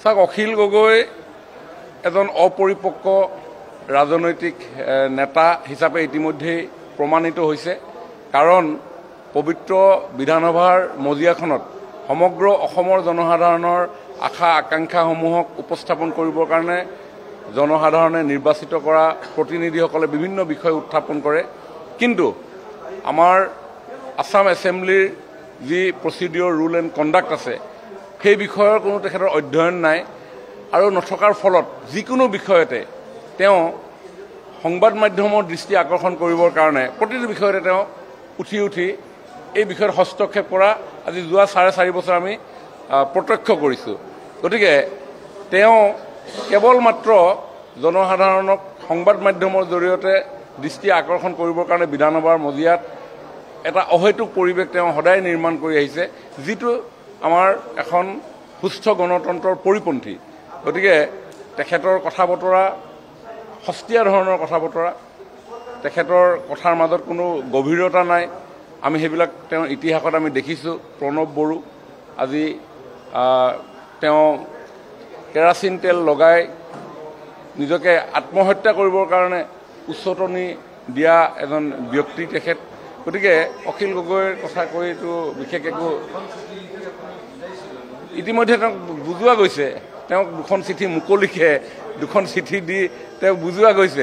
চাওক, অখিল গগৈ এজন অপৰিপক্ক ৰাজনৈতিক নেতা হিচাপে ইতিমধ্যেই প্ৰমাণিত হৈছে। কাৰণ পবিত্ৰ বিধানসভাৰ মজিয়াখনত সমগ্ৰ অসমৰ জনসাধাৰণৰ আশা আকাংক্ষাসমূহক উপস্থাপন কৰিবৰ কাৰণে জনসাধাৰণে নিৰ্বাচিত কৰা প্ৰতিনিধিসকলে বিভিন্ন বিষয় উত্থাপন কৰে। কিন্তু আমাৰ আসাম এছেম্বলিৰ যি প্ৰচিডিঅ'ৰ ৰুল এণ্ড কণ্ডাক্ট আছে, সেই বিষয়ৰ কোনো তেখেতৰ অধ্যয়ন নাই আৰু নথকাৰ ফলত যিকোনো বিষয়তে তেওঁ সংবাদ মাধ্যমৰ দৃষ্টি আকৰ্ষণ কৰিবৰ কাৰণে প্ৰতিটো বিষয়তে তেওঁ উঠি এই বিষয়ত হস্তক্ষেপ কৰা আজি যোৱা 4.5 বছৰ আমি প্ৰত্যক্ষ কৰিছোঁ। গতিকে তেওঁ কেৱল মাত্ৰ জনসাধাৰণক সংবাদ মাধ্যমৰ জৰিয়তে দৃষ্টি আকৰ্ষণ কৰিবৰ কাৰণে বিধানসভাৰ মজিয়াত এটা অহৈতুক পৰিৱেশ তেওঁ সদায় নিৰ্মাণ কৰি আহিছে, যিটো আমাৰ এখন সুস্থ গণতন্ত্ৰৰ পৰিপন্থী। গতিকে তেখেতৰ কথা বতৰা সস্তীয়া ধৰণৰ কথা বতৰা, তেখেতৰ কথাৰ মাজত কোনো গভীৰতা নাই। আমি সেইবিলাক তেওঁৰ ইতিহাসত আমি দেখিছোঁ। প্ৰণৱ বড়ো আজি তেওঁ কেৰাচিন তেল লগাই নিজকে আত্মহত্যা কৰিবৰ কাৰণে উচতনি দিয়া এজন ব্যক্তি তেখেত। গতিকে অখিল গগৈৰ কথা কৈতো বিশেষ একো, ইতিমধ্যে তেওঁক বুজোৱা গৈছে। তেওঁক 2খন চিঠি মুকলিকে 2খন চিঠি দি তেওঁক বুজোৱা গৈছে।